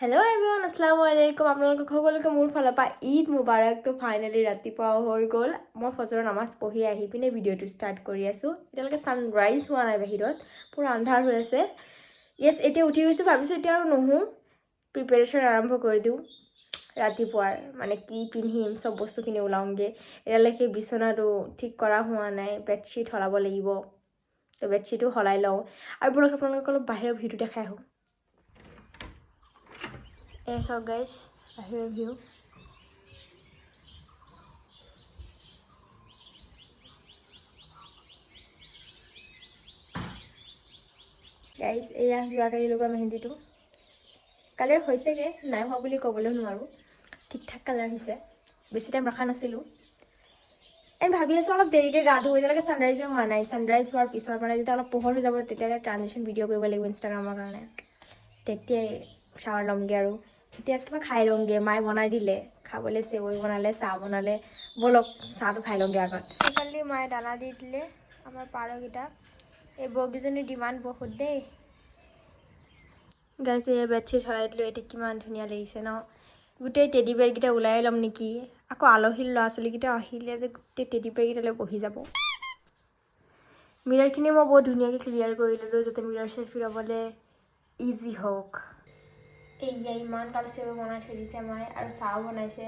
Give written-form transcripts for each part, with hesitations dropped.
Hello everyone, Assalamu alaikum. আপোনালোকক সকলোকে মোৰ ফালৰ পৰা ঈদ মুবাৰক। তো ফাইনালি ৰাতিপুৱা হৈ গ'ল। মই ফজৰৰ নামাজ পঢ়ি আহি পিনে ভিডিঅ'টো ষ্টাৰ্ট কৰি আছোঁ। এতিয়ালৈকে ছানৰাইজ হোৱা নাই বাহিৰত, পুৰা আন্ধাৰ হৈ আছে। য়েছ, এতিয়া উঠি গৈছোঁ, ভাবিছোঁ এতিয়া আৰু নহওঁ, প্ৰিপেৰেশ্যন আৰম্ভ কৰি দিওঁ ৰাতিপুৱাৰ। মানে কি পিন্ধিম, চব বস্তুখিনি ওলাওঁগৈ। এতিয়ালৈকে বিচনাটো ঠিক কৰা হোৱা নাই, বেডশ্বীট সলাব লাগিব। তো বেডশ্বীটো সলাই লওঁ আৰু আপোনালোকক অলপ বাহিৰৰ ভিউটো দেখাই আহোঁ। So guys, বাহিৰৰ ভিউ। গাইজ, এয়া যোৱাকালি লগোৱা মেহেন্দিটো। কালাৰ হৈছেগৈ, নাই হোৱা বুলি ক'বলৈ নোৱাৰোঁ। ঠিক ঠাক কালাৰ হৈছে, বেছি টাইম ৰখা নাছিলোঁ। ভাবি আছোঁ অলপ দেৰিকৈ গা ধুওঁ, এতিয়ালৈকে ছানৰাইজে হোৱা নাই। ছানৰাইজ হোৱাৰ পিছত মানে যেতিয়া অলপ পোহৰ হৈ যাব, তেতিয়ালৈ ট্ৰানজেকশ্যন ভিডিঅ' কৰিব লাগিব ইনষ্টাগ্ৰামৰ কাৰণে। তেতিয়াই শ্বাৱাৰ ল'মগৈ আৰু এতিয়া কিবা খাই লওঁগৈ। মায়ে বনাই দিলে খাবলৈ, চেৱৈ বনালে, চাহ বনালে। ব'লক চাহটো খাই লওঁগৈ আগত। সেইফালে মায়ে দানা দি দিলে আমাৰ পাৰকেইটা। এই বগীজনীৰ ডিমাণ্ড বহুত দেই। গাইজ, এই বেডশ্বীট সলাই দিলোঁ, এতিয়া কিমান ধুনীয়া লাগিছে ন। গোটেই টেডি বেৰকেইটা ওলাই ল'ম নেকি। আকৌ আলহীৰ ল'ৰা ছোৱালীকেইটা আহিলে যে গোটেই টেডি বেৰকেইটালৈ বহি যাব। মিৰৰখিনি মই বহুত ধুনীয়াকৈ ক্লিয়াৰ কৰি ল'লোঁ, যাতে মিৰৰ চেল্ফি ল'বলৈ ইজি হওক। এয়া ইমান কাল চেৱৈ বনাই থৈ দিছে মায়ে, আৰু চাহো বনাইছে।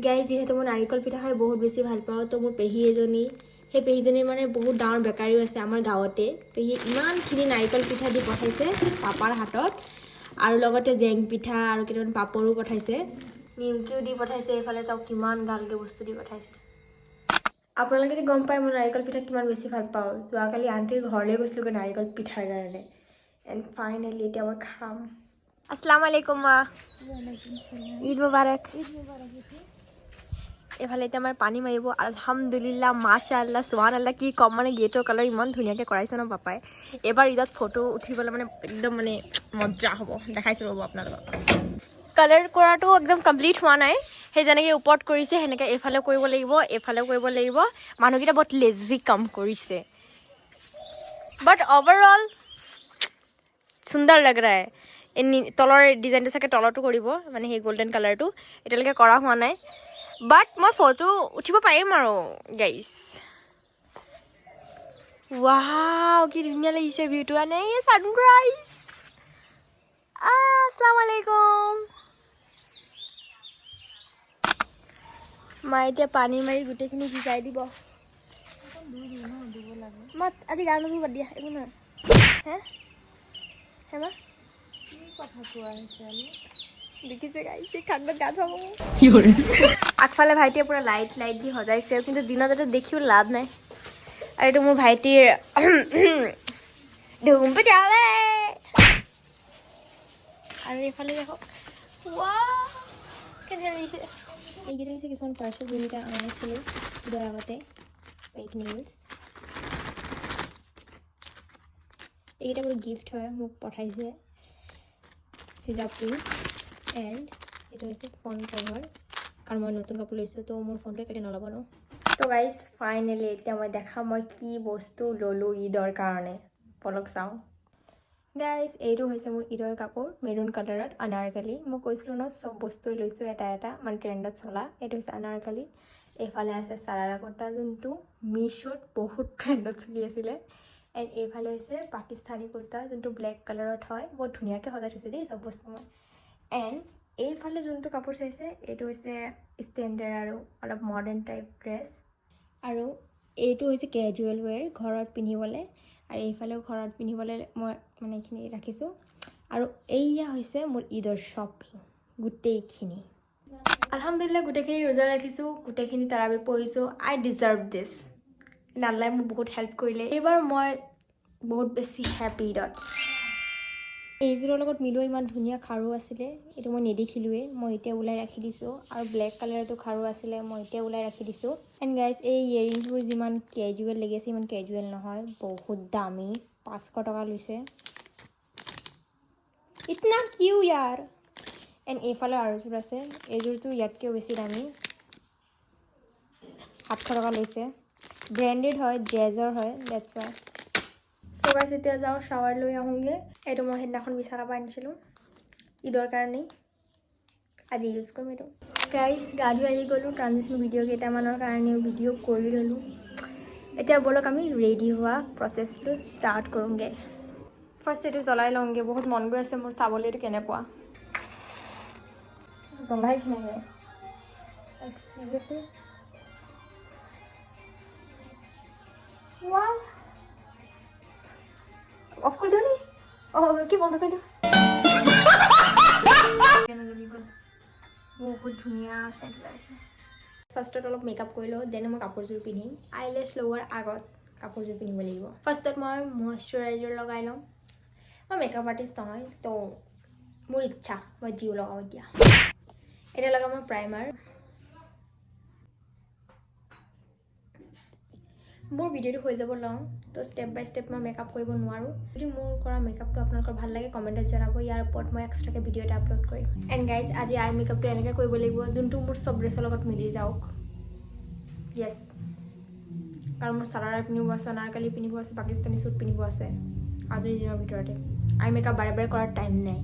গাইজ, যিহেতু মই নাৰিকল পিঠা খাই বহুত বেছি ভাল পাওঁ, তো মোৰ পেহী এজনী, সেই পেহীজনীৰ মানে বহুত ডাঙৰ বেকাৰীও আছে আমাৰ গাঁৱতে। পেহীয়ে ইমানখিনি নাৰিকল পিঠা দি পঠাইছে পাপাৰ হাতত, আৰু লগতে জেং পিঠা আৰু কেইটামান পাপৰো পঠাইছে, নিমকিও দি পঠাইছে। এইফালে চাওক কিমান গালকৈ বস্তু দি পঠাইছে। আপোনালোকে গম পায় মই নাৰিকল পিঠা কিমান বেছি ভাল পাওঁ। যোৱাকালি আণ্টিৰ ঘৰলৈ গৈছিলোঁগৈ নাৰিকল পিঠাৰ কাৰণে। এণ্ড ফাইনেলি এতিয়া মই খাম। আসসালামু আলাইকুম মা। ঈদ মুবাৰক। এইফালে এতিয়া মই পানী মাৰিব। আলহামদুলিল্লাহ, মাশাআল্লাহ, সুবহানাল্লাহ, কি ক'ম মানে গেটৰ কালাৰ ইমান ধুনীয়াকৈ কৰাইছে ন পাপাই। এইবাৰ ঈদত ফটো উঠিবলৈ মানে একদম মানে মজা হ'ব। দেখাইছোঁ ৰ'ব আপোনালোকক। কালাৰ কৰাটো একদম কমপ্লিট হোৱা নাই। সেই যেনেকৈ ওপৰত কৰিছে সেনেকৈ এইফালেও কৰিব লাগিব, এইফালেও কৰিব লাগিব। মানুহকেইটা বহুত লেজি কাম কৰিছে, বাট অভাৰঅল সুন্দৰ লাগ ৰা হে। তলৰ ডিজাইনটো চাগে তলতো কৰিব, মানে সেই গল্ডেন কালাৰটো এতিয়ালৈকে কৰা হোৱা নাই। বাট মই ফটো উঠিব পাৰিম আৰু গাইজ। ৱাও, কি ধুনীয়া লাগিছে ভিউটো। আনে ছানৰাইজ। আসসালামু আলাইকুম। মায়ে এতিয়া পানী মাৰি গোটেইখিনি ভিজাই দিব। মই আজি গা নুধুও, বাদ দিয়া, একো নহয়। হে হে মা, কি কথা কোৱা হৈছে? দেখিছে গাইছে, ঠাণ্ডাত গা ধুৱাব। আগফালে ভাইটিয়ে পুৰা লাইট দি সজাইছে, কিন্তু দিনত যাতে দেখিও লাভ নাই। আৰু এইটো মোৰ ভাইটিৰ ধুম পচালে। আৰু এইফালে দেখক, ৱাও কেনেকৈ লাগিছে। এইকেইটা হৈছে কিছুমান পাৰ্চেল যোনকেইটা আনিছিলোঁ ঈদৰ আগতে। ফেক নিউজ, এইকেইটা মোৰ গিফ্ট হয়, মোক পঠাইছে হিজাবটো। এণ্ড এইটো হৈছে ফোন কভাৰ, কাৰণ মই নতুন কাপোৰ লৈছোঁ, তো মোৰ ফোনটোৱে কেতিয়া নল'ব ন। তো গাইজ, ফাইনেলি এতিয়া মই দেখাম মই কি বস্তু ল'লোঁ ঈদৰ কাৰণে। বলক চাওঁ। গাইজ, এইটো হৈছে মোৰ ঈদৰ কাপোৰ, মেৰুণ কালাৰত, আনাৰকালি। মই কৈছিলোঁ ন চব বস্তুৱে লৈছোঁ এটা এটা, মানে ট্ৰেণ্ডত চলা। এইটো হৈছে আনাৰকালি। এইফালে আছে চাৰাৰা কটা, যোনটো মিছ'ত বহুত ট্ৰেণ্ডত চলি আছিলে। এণ্ড এইফালে হৈছে পাকিস্তানী কুৰ্তা, যোনটো ব্লেক কালাৰত হয়। বহুত ধুনীয়াকৈ সজাই থৈছোঁ দেই চব বস্তু মই। এণ্ড এইফালে যোনটো কাপোৰ চাইছে, এইটো হৈছে ষ্টেণ্ডাৰ্ড আৰু অলপ মডাৰ্ণ টাইপ ড্ৰেছ। আৰু এইটো হৈছে কেজুৱেল ৱেৰ, ঘৰত পিন্ধিবলৈ। আৰু এইফালেও ঘৰত পিন্ধিবলৈ মই মানে এইখিনি ৰাখিছোঁ। আৰু এইয়া হৈছে মোৰ ঈদৰ শ্বপিং গোটেইখিনি। আলহামদুলিল্লাহ, গোটেইখিনি ৰোজা ৰাখিছোঁ, গোটেইখিনি তাৰাবি পঢ়িছোঁ। আই ডিজাৰ্ভ দিছ। আল্লাই মোক বহুত হেল্প কৰিলে। এইবাৰ মই বহুত বেছি হেপী ঈদত। এইযোৰৰ লগত মিলোৱা ইমান ধুনীয়া খাৰু আছিলে, এইটো মই নেদেখিলোঁৱেই, মই এতিয়া ওলাই ৰাখি দিছোঁ। আৰু ব্লেক কালাৰটো খাৰু আছিলে, মই এতিয়া ওলাই ৰাখি দিছোঁ। এণ্ড গাইজ, এই ইয়েৰিংছবোৰ যিমান কেজুৱেল লাগিছে, ইমান কেজুৱেল নহয়, বহুত দামী। 500 টকা লৈছে। ইতনা কিউ ইয়াৰ। এণ্ড এইফালে আৰু এযোৰ আছে, এইযোৰটো ইয়াতকৈও বেছি দামী, 700 টকা লৈছে। ব্ৰেণ্ডেড হয়, ড্ৰেজৰ হয়, ডেটছ ৱাই। চ' গাইজ, এতিয়া যাওঁ শ্বাৱাৰ লৈ আহোঁগৈ। এইটো মই সেইদিনাখন বিশালৰ পৰা আনিছিলোঁ। ঈদৰ কাৰণে আজি ইউজ কৰিম এইটো গাইজ গা ধুই আহি গ'লোঁ ট্ৰানজিশ্যন ভিডিঅ' কেইটামানৰ কাৰণেও ভিডিঅ' কৰি ল'লোঁ এতিয়া ব'লক আমি ৰেডি হোৱা প্ৰচেছটো ষ্টাৰ্ট কৰোঁগৈ ফাৰ্ষ্ট এইটো জ্বলাই লওঁগৈ বহুত মন গৈ আছে মোৰ চাবলৈ এইটো কেনেকুৱা জ্বলাই কিনে চিৰিয়াছলি অফ কৰি দিওঁ নি কি বন্ধ কৰি দিওঁ বহুত ধুনীয়া চেণ্ট ওলাইছে ফাৰ্ষ্টত অলপ মেকআপ কৰি লওঁ দেন মই কাপোৰযোৰ পিন্ধিম আইলেছ লগোৱাৰ আগত কাপোৰযোৰ পিন্ধিব লাগিব ফাৰ্ষ্টত মই মইশ্চাৰাইজাৰ লগাই লওঁ মই মেকআপ আৰ্টিষ্ট নহয় তো মোৰ ইচ্ছা মই জিও লগাওঁ এতিয়া লগাওঁ মই প্ৰাইমাৰ মোৰ ভিডিঅ'টো হৈ যাব লওঁ তো ষ্টেপ বাই ষ্টেপ মই মেকআপ কৰিব নোৱাৰোঁ যদি মোৰ কৰা মেকআপটো আপোনালোকৰ ভাল লাগে কমেণ্টত জনাব ইয়াৰ ওপৰত মই এক্সট্ৰাকৈ ভিডিঅ' এটা আপলোড কৰিম এণ্ড গাইজ আজি আই মেকআপটো এনেকৈ কৰিব লাগিব যোনটো মোৰ চব ড্ৰেছৰ লগত মিলি যাওক য়েছ কাৰণ মোৰ চাৰাৰা পিন্ধিব আছে অনাৰকালি পিন্ধিব আছে পাকিস্তানী শ্বুট পিন্ধিব আছে আজিৰ দিনৰ ভিতৰতে আই মেকআপ বাৰে বাৰে কৰাৰ টাইম নাই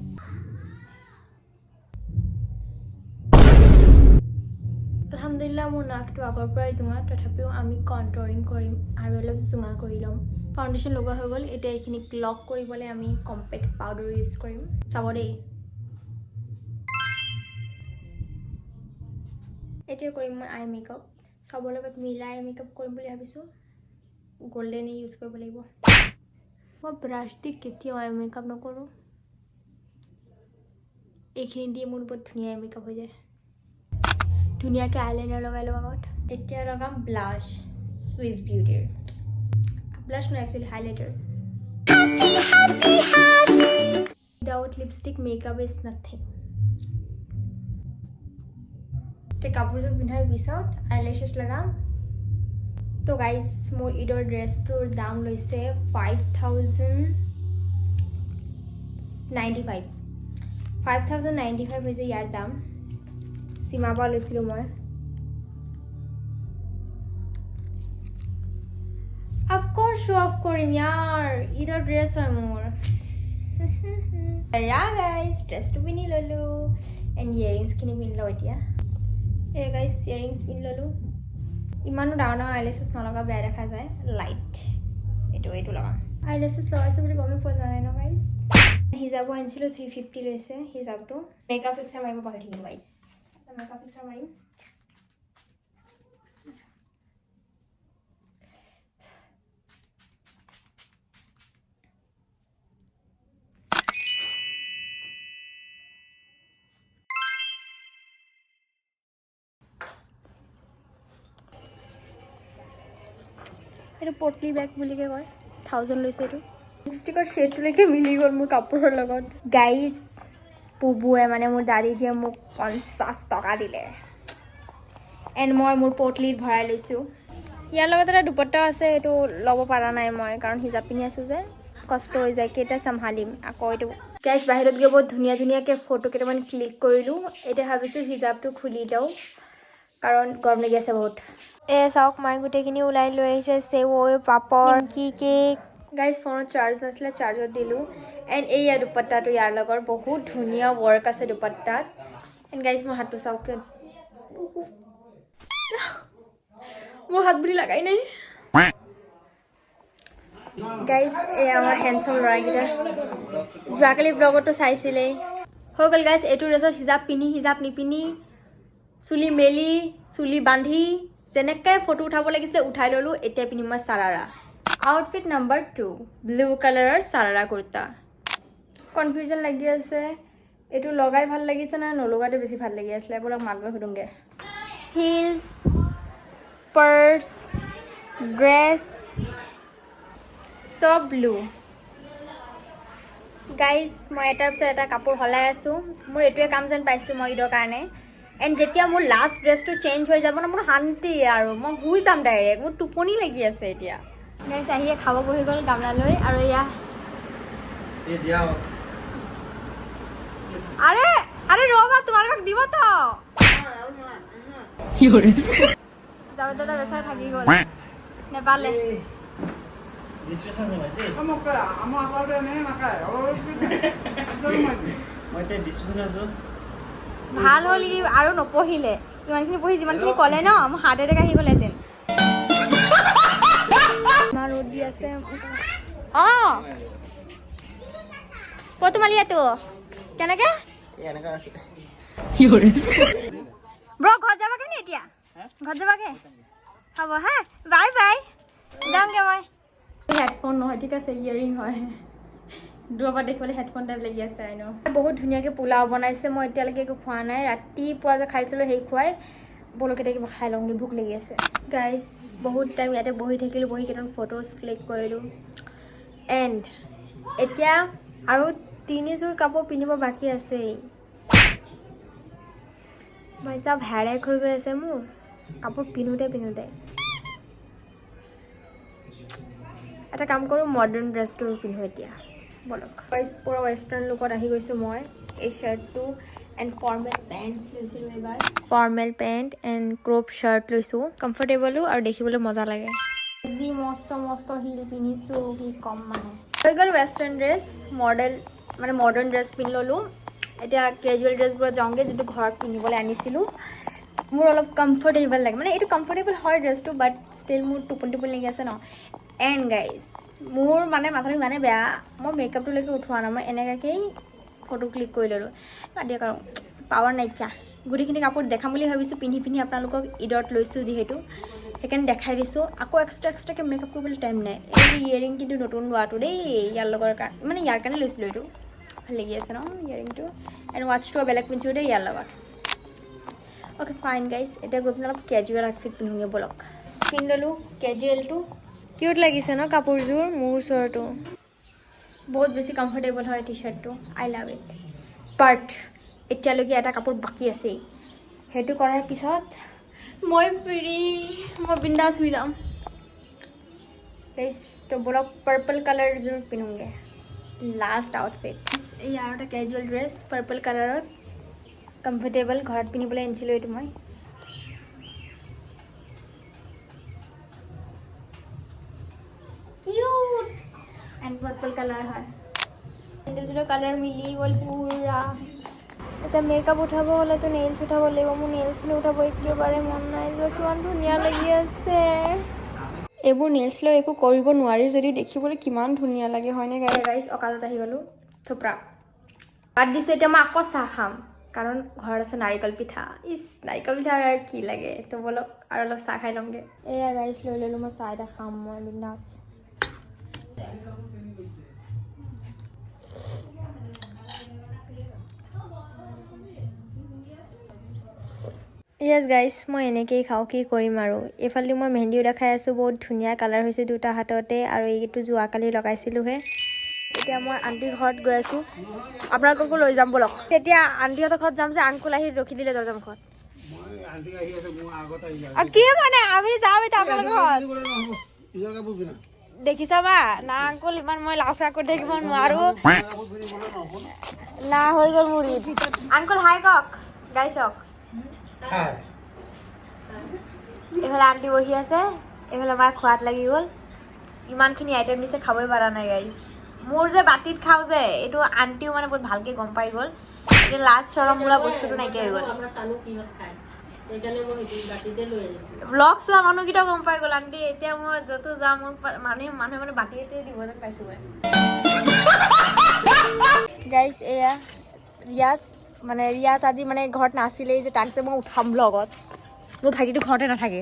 আলহামদুলিল্লাহ মোৰ নাকটো আগৰ পৰাই জোঙা তথাপিও আমি কণ্ট্ৰলিং কৰিম আৰু অলপ জোঙা কৰি ল'ম ফাউণ্ডেশ্যন লগোৱা হৈ গ'ল এতিয়া এইখিনিক লক কৰিবলৈ আমি কম্পেক্ট পাউডাৰ ইউজ কৰিম চাব দেই এতিয়া কৰিম মই আই মেকআপ চবৰ লগত মিলাই আই মেকআপ কৰিম বুলি ভাবিছোঁ গল্ডেনে ইউজ কৰিব লাগিব মই ব্ৰাছ দি কেতিয়াও আই মেকআপ নকৰোঁ এইখিনি দিয়ে মোৰ বহুত ধুনীয়া আই মেকআপ হৈ যায় ধুনীয়াকৈ আইলাইনাৰ লগাই লওঁ আগত এতিয়া লগাম ব্লাছ চুইচ বিউটিৰ ব্লাছ নহয় actually highlighter without lipstick makeup is nothing এতিয়া কাপোৰযোৰ পিন্ধাৰ পিছত আইলেছেছ লগাম তো গাইজ মোৰ ঈদৰ ড্ৰেছটোৰ দাম লৈছে 5,095 5,095 হৈছে ইয়াৰ দাম সীমাৰ পৰা লৈছিলোঁ মই অফক'ৰ্ছ শ্ব' অফ কৰিম ইয়াৰ ঈদৰ ড্ৰেছ হয় মোৰ গাইজ ড্ৰেছটো পিন্ধি ল'লোঁ এণ্ড ইয়েৰিংছখিনি পিন্ধি লওঁ এতিয়া গাইজ ইয়েৰিংছ পিন্ধি ল'লোঁ ইমানো ডাঙৰ ডাঙৰ আইলেছেছ নলগা বেয়া দেখা যায় লাইট এইটো লগাম আইলেছেছ লগাইছোঁ বুলি গমেই পোৱা যোৱা নাই ন গাইজ হিজাবো আনিছিলোঁ 350 লৈছে হিজাবটো মেকআপ ফিক্সাৰ মাৰিব পাহৰি থাকিলোঁ গাইজ মেকআপ ফিক্সাৰ মাৰিম এইটো পটলি বেগ বুলিকৈ কয় 1000 লৈছে এইটো লিপষ্টিকৰ শ্বেডটোলৈকে মিলি গ'ল মোৰ কাপোৰৰ লগত গাইজ পুবুৱে মানে মোৰ দাদীজীয়ে মোক 50 টকা দিলে এণ্ড মই মোৰ পটলিত ভৰাই লৈছোঁ ইয়াৰ লগত এটা দুপট্টাও আছে এইটো ল'ব পৰা নাই মই কাৰণ হিজাব পিন্ধি আছোঁ যে কষ্ট হৈ যায় কেইটা চম্ভালিম আকৌ এইটো গাইজ বাহিৰত গৈ বহুত ধুনীয়া ধুনীয়াকৈ ফটো কেইটামান ক্লিক কৰিলোঁ এতিয়া ভাবিছোঁ হিজাবটো খুলি লওঁ কাৰণ গৰম লাগি আছে বহুত চাওক মই গোটেইখিনি ওলাই লৈ আহিছে চেৱৈ পাপৰ কি কেক গাইজ ফোনত চাৰ্জ নাছিলে চাৰ্জত দিলোঁ এণ্ড এইয়া দুপট্টাটো ইয়াৰ লগত বহুত ধুনীয়া ৱৰ্ক আছে দুপট্টাত এণ্ড গাইজ মোৰ হাতটো চাওক মোৰ হাত বুলি লাগাই নাই গাইজ এই আমাৰ হেণ্ডচাম ল'ৰাকেইটা যোৱাকালি ব্লগতো চাইছিলেই হৈ গ'ল গাইজ এইটো ড্ৰেছত হিজাব পিন্ধি হিজাব নিপিন্ধি চুলি মেলি চুলি বান্ধি যেনেকৈ ফটো উঠাব লাগিছিলে উঠাই ল'লোঁ এতিয়া পিন্ধিম মই চাৰাৰা আউটফিট নাম্বাৰ 2 ব্লু কালাৰৰ চাৰাৰা কুৰ্তা কনফিউজন লাগি আছে এইটো লগাই ভাল লাগিছে নে নলগাতে বেছি ভাল লাগি আছিলে এইবিলাক মাক গৈ সুধোংগৈ হিলছ পাৰ্চ ড্ৰেছ চব ব্লু গাইজ মই এটাৰ পিছত এটা কাপোৰ সলাই আছোঁ মোৰ এইটোৱে কাম যেন পাইছোঁ মই ঈদৰ কাৰণে এণ্ড যেতিয়া মোৰ লাষ্ট ড্ৰেছটো চেঞ্জ হৈ যাব ন মোৰ শান্তি আৰু মই শুই যাম ডাইৰেক্ট মোৰ টোপনি লাগি আছে এতিয়া গাইজ আহিয়ে খাব বহি গ'ল গামলালৈ আৰু এয়া আৰে আৰে ৰ'বা তোমালোকক দিব তো যাব দাদা বেচাৰ থাকি গ'ল নেপালে মই এতিয়া ডিসিশন আছো ভাল হলি আৰু নপঢ়িলে ইমানখিনি পঢ়ি যিমানখিনি ক'লে ন মোৰ হাৰ্ট এটেক আহি গ'লেহেঁতেন আমাৰ ৰ'দ দি আছে অঁ ক'তো মালি তো কেনেকৈ এনেকা আছে ব্ৰ ঘৰত যাবাগে নি এতিয়া ঘৰত যাবাগে হ'ব হা বাই বাই যামগে মই হেডফোন নহয় ঠিক আছে ইয়েৰিং হয় দূৰৰ পৰা দেখিবলৈ হেডফোন টাইপ লাগি আছে আই ন বহুত ধুনীয়াকৈ পোলাও বনাইছে মই এতিয়ালৈকে একো খোৱা নাই ৰাতিপুৱা যে খাইছিলোঁ সেই খুৱাই বলকে কিবা খাই লওঁগৈ ভোক লাগি আছে গাইজ বহুত টাইম ইয়াতে বহি থাকিলোঁ বহি কেইটামান ফটোজ ক্লিক কৰিলোঁ এণ্ড এতিয়া আৰু 3 যোৰ কাপোৰ পিন্ধিব বাকী আছেই মই চব হেৰেক হৈ গৈ আছে মোৰ কাপোৰ পিন্ধোতে এটা কাম কৰোঁ মডাৰ্ণ ড্ৰেছটো পিন্ধোঁ এতিয়া বলক পুৰা ৱেষ্টাৰ্ণ লুকত আহি গৈছোঁ মই এই শ্বাৰ্টটো এণ্ড ফৰ্মেল পেণ্টছ লৈছিলোঁ এইবাৰ formal pant and crop shirt লৈছোঁ কমফৰ্টেবলো আৰু দেখিবলৈ মজা লাগে যি মস্ত মস্ত হিল পিন্ধিছোঁ কি কম মানে হৈ গ'ল ৱেষ্টাৰ্ণ ড্ৰেছ মডাৰ্ণ ড্ৰেছ পিন্ধি ল'লোঁ এতিয়া কেজুৱেল ড্ৰেছবোৰত যাওঁগৈ যোনটো ঘৰত পিন্ধিবলৈ আনিছিলোঁ মোৰ অলপ কমফৰ্টেবল লাগে মানে এইটো কমফৰ্টেবল হয় ড্ৰেছটো বাট ষ্টিল মোৰ টোপনি লাগি আছে ন এণ্ড গাইজ মোৰ মানে মাথাটো ইমানে বেয়া মই মেকআপটোলৈকে উঠোৱা নাই মই এনেকুৱাকেই ফটো ক্লিক কৰি ল'লোঁ দিয়ক আৰু পাৱাৰ নাইকিয়া গোটেইখিনি কাপোৰ দেখাম বুলি ভাবিছোঁ পিন্ধি আপোনালোকক ঈদত লৈছোঁ যিহেতু সেইকাৰণে দেখাই দিছোঁ আকৌ এক্সট্ৰাকৈ মেকআপ কৰিবলৈ টাইম নাই এই ইয়েৰিং কিন্তু নতুন লোৱাটো দেই ইয়াৰ লগৰ কাৰণে মানে ইয়াৰ কাৰণে লৈছিলোঁ এইটো ভাল লাগি আছে ন ইয়েৰিংটো এণ্ড ৱাটচটো বেলেগ পিন্ধিছোঁ দেই ইয়াৰ লগত অ'কে ফাইন গাইজ এতিয়া গৈ পিনে অলপ কেজুৱেল আউটফিট পিন্ধোগৈ বলক পিন্ধি ল'লোঁ কেজুৱেলটো কিউট লাগিছে ন কাপোৰযোৰ মোৰ ওচৰতো বহুত বেছি কমফৰ্টেবল হয় T শ্বাৰ্টটো I love it but এতিয়ালৈকে এটা কাপোৰ বাকী আছেই সেইটো কৰাৰ পিছত মই ফ্ৰী মই বিন্দাছ হৈ যাম গাইজ তো বলক পাৰ্পল কালাৰযোৰ পিন্ধোগৈ লাষ্ট আউটফিট এই আৰু এটা কেজুৱেল ড্ৰেছ পাৰ্পল কালাৰত কমফৰ্টেবল ঘৰত পিন্ধিবলৈ আনিছিলোঁ এইটো মই কিউট এণ্ড পাৰ্পল কালাৰ হয় দুযোৰ কালাৰ মিলি গ'ল পুৰা এতিয়া মেকআপ উঠাব হ'লেতো নেইলছ উঠাব লাগিব মোৰ নেইলছখিনি উঠাব একেবাৰে মন নাই যোৱা কিমান ধুনীয়া লাগি আছে এইবোৰ নেইলছ লৈ একো কৰিব নোৱাৰি যদিও দেখিবলৈ কিমান ধুনীয়া লাগে হয়নে গাইজ অকাজত আহি গ'লোঁ থোপৰা বাদ দিছোঁ এতিয়া মই আকৌ চাহ খাম কাৰণ ঘৰত আছে নাৰিকল পিঠা নাৰিকল পিঠা আৰু কি লাগে তো বলক আৰু অলপ চাহ খাই ল'মগৈ এয়া গাইজ লৈ ল'লোঁ মই চাহ এটা খাম মই বিন্দাছ য়েছ গাইজ মই এনেকৈয়ে খাওঁ কি কৰিম আৰু এইফালে মই মেহেন্দিও দেখাই আছোঁ বহুত ধুনীয়া কালাৰ হৈছে দুটা হাততে আৰু এইটো যোৱাকালি লগাইছিলোঁহে এতিয়া মই আণ্টিৰ ঘৰত গৈ আছোঁ আপোনালোককো লৈ যাম বলক তেতিয়া আণ্টিহঁতৰ ঘৰত যাম যে আংকুল আহি ৰখি দিলে দৰ্জামুখত আৰু কি মানে আমি যাম এতিয়া আপোনালোকৰ ঘৰত দেখিছ বা না আংকুল ইমান মই লাফৰা কৰি থাকিব নোৱাৰোঁ না হৈ গ'ল মোৰ ঈদ আংকুল হাই কওক গাই চাওক এইফালে আণ্টি বহি আছে এইফালে আমাৰ খোৱাত লাগি গ'ল ইমানখিনি আইটেম দিছে খাবই পৰা নাই গাইজ মোৰ যে বাতিত খাওঁ যে এইটো আণ্টিও মানে বহুত ভালকৈ গম পাই গ'ল এতিয়া লাষ্ট চৰম বোলা বস্তুটো নাইকিয়া হৈ গ'ল ব্লগ চোৱা মানুহকেইটাও গম পাই গ'ল আণ্টি এতিয়া মই য'তো যাওঁ মোক মানুহে মানে বাতিতে দিব যেন পাইছোঁ মই গাইজ এয়া ৰিয়াজ আজি মানে ঘৰত নাছিলেই যে তাক যে মই উঠাম ব্লগত মোৰ ভাইটিটো ঘৰতে নাথাকে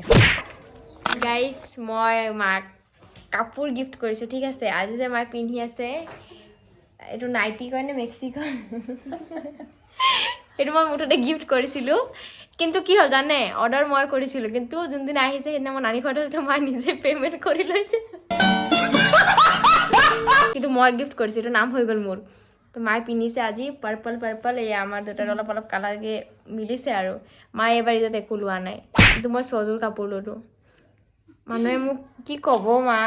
গাইজ মই মাক কাপোৰ গিফ্ট কৰিছোঁ ঠিক আছে আজি যে মায়ে পিন্ধি আছে এইটো নাইটি কয় নে মেক্সি কয় এইটো মই মুঠতে গিফ্ট কৰিছিলোঁ কিন্তু কি হ'ল জানে অৰ্ডাৰ মই কৰিছিলোঁ কিন্তু যোনদিনা আহিছে সেইদিনা মই নানি ঘৰত আছিলোঁ মায়ে নিজে পে'মেণ্ট কৰি লৈছে কিন্তু মই গিফ্ট কৰিছোঁ এইটো নাম হৈ গ'ল মোৰ তো মায়ে পিন্ধিছে আজি পাৰ্পল এয়া আমাৰ দুটাৰ অলপ কালাৰকৈ মিলিছে আৰু মায়ে এইবাৰ ইয়াত একো লোৱা নাই কিন্তু মই 6 যোৰ কাপোৰ ল'লোঁ মানুহে মোক কি ক'ব মা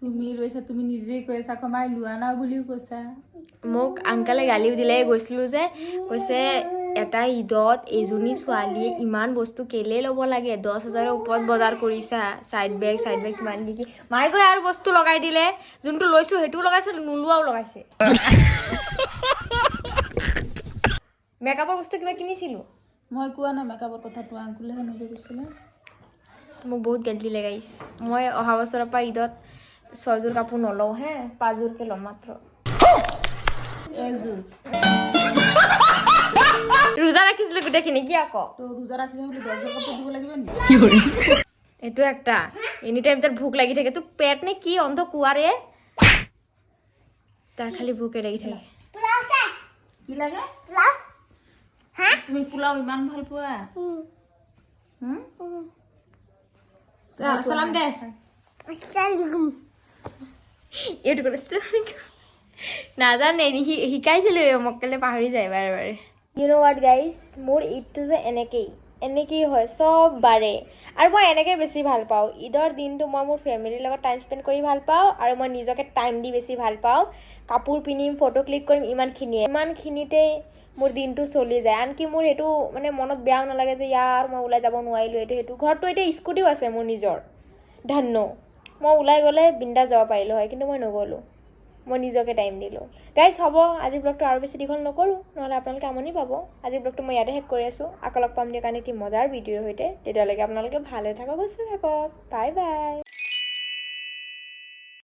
তুমি লৈছা তুমি নিজেই কৈছা কমাই লোৱা না বুলিও কৈছা মোক আংকালে গালিও দিলে গৈছিলোঁ যে কৈছে এটা ঈদত এজনী ছোৱালীয়ে ইমান বস্তু কেলে ল'ব লাগে 10,000ৰ ওপৰত বজাৰ কৰিছা চাইড বেগ কিমান কি মায়ে গৈ আৰু বস্তু লগাই দিলে যোনটো লৈছোঁ সেইটোও লগাইছে নোলোৱাও লগাইছে মেকআপৰ বস্তু কিবা কিনিছিলোঁ মই কোৱা নাই মেকআপৰ কথা তো আংকুলেহে নিজে কৈছিলে মোক বহুত গেল্টি লাগাইছ মই অহা বছৰৰ পৰা ঈদত 6 যোৰ কাপোৰ নলওঁ হে 5 যোৰকে ল'ম মাত্ৰ এযোৰ ৰোজা ৰাখিছিলোঁ গোটেইখিনি কি আকৌ তো ৰোজা ৰাখিছে বুলি 10 কাপোৰ দিব লাগিব নি এইটো একটা এনি টাইম তার ভোক লাগি থাকে তোর পেট নে কি অন্ধ কুয়ারে তার খালি ভোকে লাগি থাকে কি লাগে তুমি পোলাও ইমান ভাল পোৱা সালাম দে এইটো কৰে নাজানে শিকাইছিলে মোক কেলে পাহৰি যায় বাৰে বাৰে ইউ নো হোৱাট গাইজ মোৰ ঈদটো যে এনেকেই হয় চব বাৰে আৰু মই এনেকৈ বেছি ভাল পাওঁ ঈদৰ দিনটো মই মোৰ ফেমিলিৰ লগত টাইম স্পেণ্ড কৰি ভাল পাওঁ আৰু মই নিজকে টাইম দি বেছি ভাল পাওঁ কাপোৰ পিন্ধিম ফটো ক্লিক কৰিম ইমানখিনিতে মোৰ দিনটো চলি যায় আনকি মোৰ সেইটো মানে মনত বেয়াও নালাগে যে ইয়াৰ মই ওলাই যাব নোৱাৰিলোঁ সেইটো ঘৰতো এতিয়া স্কুটিও আছে মোৰ নিজৰ ধন্য মই ওলাই গ'লে বিন্দাছ যাব পাৰিলোঁ হয় কিন্তু মই নগ'লোঁ মই নিজকে টাইম দিলোঁ গাইজ হ'ব আজি ব্লগটো আৰু বেছি দীঘল নকৰোঁ নহ'লে আপোনালোকে আমনি পাব আজি ব্লগটো মই ইয়াতে শেষ কৰি আছোঁ আকৌ লগ পাম দিয়ক কাৰণে এটি মজাৰ ভিডিঅ'ৰ সৈতে তেতিয়ালৈকে আপোনালোকে ভালে থাকক সুস্থ থাকক বাই বাই